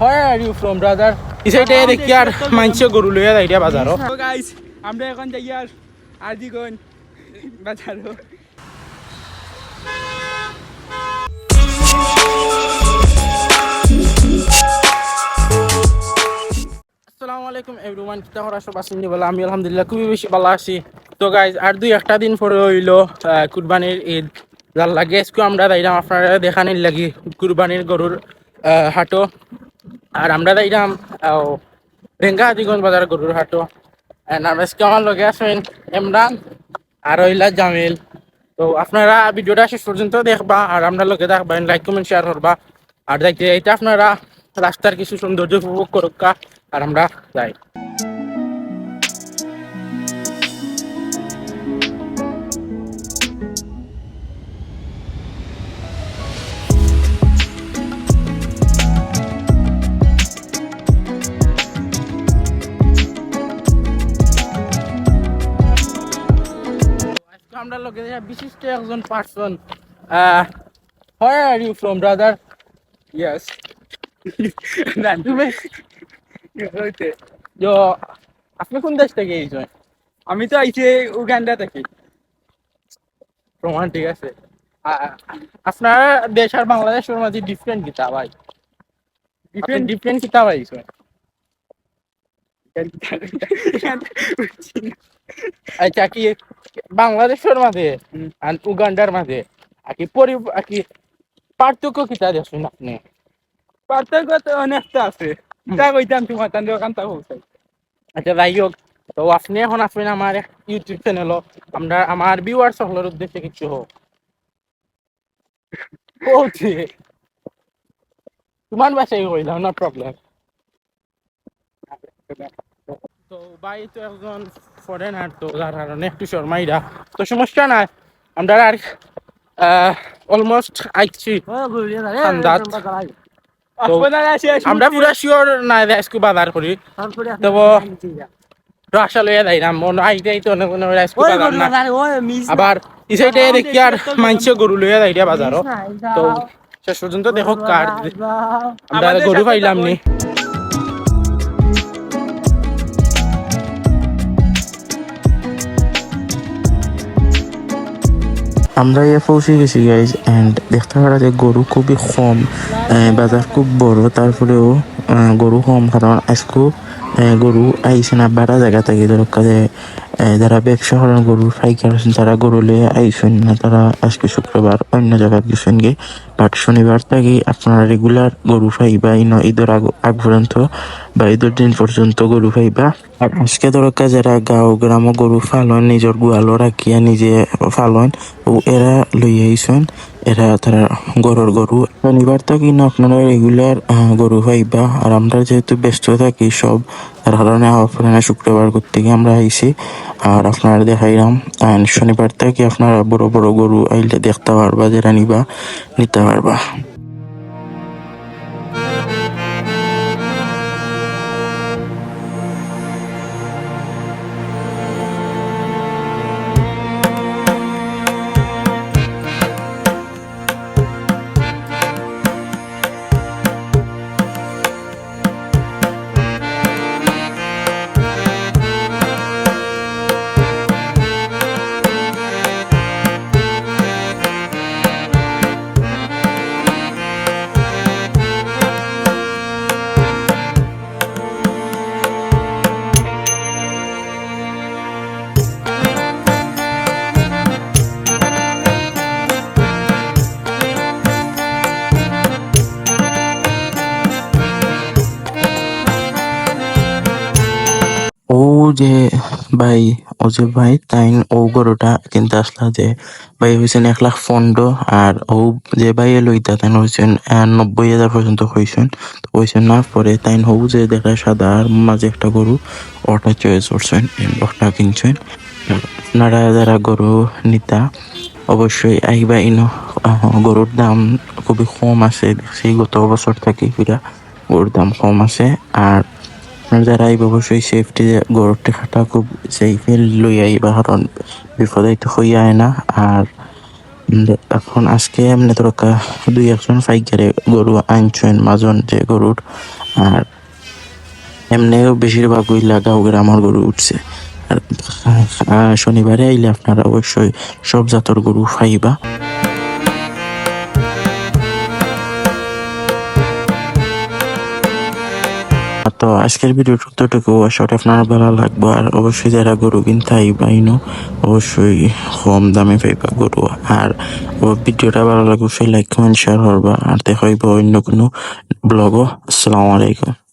Where are you from, brother? ইসাইতে দেখি আর মানছে গরু লইয়া যাইরা বাজারও। তো গাইস আমরা এখন যাই আর আরদিগন বাজারও। আসসালামু আলাইকুম এভরিওয়ান, কিতা করা সব আছেন বলা? আমি আলহামদুলিল্লাহ খুবই বেশি ভালো আছি। তো গাইস আর একটা দিন পরে হইলো কুরবানির ঈদ। যার লাগে আজকে আমরা যাইলাম আপনারা দেখানির লাগি কুরবানির গরুর হাটো। আর আমরা যাইলাম রেঙ্গা আদিগঞ্জ বাজার গরুর হাটো। আজকে আমার লগে আছেন ইমরান আর হইলা জামিল। তো আপনারা ভিডিওটা শেষ পর্যন্ত দেখবা আর আমরা লগে দেখবেন, লাইক কমেন্ট শেয়ার করবা। আর দেখতে এটা আপনারা রাস্তার কিছু সৌন্দর্য উপভোগ করুকা। আর আমরা যাই। আমরা লগে বিশিষ্ট একজন person. Where are you from, brother? Yes. Yo, আপনি কোন দেশ থেকে এসেছেন? আমি তো আইছি উগান্ডা থেকে। প্রমাণ ঠিক আছে। আপনার দেশ আর বাংলাদেশের মাঝে ডিফারেন্ট কিতা ভাই? ডিফারেন্ট কিতা ভাই? আচ্ছা, কি বাংলাদেশের মাঝে আর উগান্ডার মাঝে কি পার্থক্য কিতা দেখছেন আপনি? পার্থক্য তো অনেকটা আছে। তা কইতাম তোমার তান দোকান তা বলছাই। আচ্ছা যাই হোক, তো আপনি এখন আসবেন আমার ইউটিউব চ্যানেলও। আমার ভিউয়ার সকলের উদ্দেশ্যে কিছু হোক বলছি। তোমার বাসায় কইলাম, নো প্রবলেম। তো ভাই তো একজন ফরেনার, তো যার কারণে একটু শর্মাইরা, তো সমস্যা নাই। আমরা আর অলমোস্ট আইছি আন্দাজ। তো আমরা পুরা শিওর না আজকে বাজার করি, তবু রাশা লইয়া যাইলাম মনে আইতেই তো অনেক আজকে বাজার না। আবার এই সাইডে দেখি আর মানছে গরু লইয়া যাইরা বাজারও। তো শেষ পর্যন্ত দেখো কার আমরা গরু পাইলাম নি। আমরা পৌঁছে গেছি গাইজ, অ্যান্ড দেখতে পারা যে গরু খুবই কম, বাজার খুব বড়, তারপরেও গরু কম কারণ আজকে গরু আইসে না বাড়া জায়গা থেকে। কাজে যারা ব্যবসা করেন গরুর পাইকার আছেন তারা গরু লিয়ে আইসেন না, তারা আজকে শুক্রবার অন্য জায়গায় গেছেন গে। বাট শনিবার থেকে আপনারা রেগুলার গরু পাইবা ঈদের আগ পর্যন্ত বা ঈদের দিন পর্যন্ত গরু পাইবা। আর আজকে দরকার যারা গাঁও গ্রাম গরু ফালন নিজের গোয়ালো রাখিয়া নিজে ফালন ও এরা লই আইসেন, এরা তারা গরু শনিবার থেকে আপনারা রেগুলার গরু পাইবা। আর আমরা যেহেতু ব্যস্ত থাকি সব, তার কারণে আপনারা শুক্রবার করতে গিয়ে আমরা আইসি আর আপনারা দেখাইলাম। শনিবার থেকে আপনারা বড় বড় গরু আইলে দেখতে পারবা, যেটা নিতে পারবা। ও যে ভাই তাই ও গরুটা কিনতে আসলা যে ভাই হয়েছেন 1,15,000, আর ও যে ভাই লইতা তাই হয়েছেন 90,000 পর্যন্ত হয়েছেন। তো হয়েছেন না পরে তাই হৌ যে দেখা সাদা আর মাঝে একটা গরু, ওটা চয়েস করছেন, ওটা কিনছেন। আপনারা যারা গরু নিতা অবশ্যই আইবা ইনো। গরুর দাম খুবই কম আছে, সেই গত বছর থেকে ফিরা গরুর দাম কম আছে। আর যারা এই অবশ্যই সেফটি গরুটি খাটা খুব সেফে লই আইবা, কারণ বিপদে তো হইয়ায় না। আর এখন আজকে এমনি তো 2-1 ফাইকারে গরু আনছেন মাজন যে গরুর, আর এমনিও বেশিরভাগ ওই লাগাও আমার গরু উঠছে। আর শনিবারে আইলে আপনারা অবশ্যই সব জাতর গরু পাইবা। তো আজকের ভিডিও যতটুকু আসলে আপনার ভালো লাগবে। আর অবশ্যই যারা গরু কিনতে আইবাইনো অবশ্যই কম দামে পাইবা গরু। আর ভিডিওটা ভালো লাগবে লাইক কমেন্ট শেয়ার করবা। আর দেখা হইব অন্য কোনো ব্লগও। আসসালামু আলাইকুম।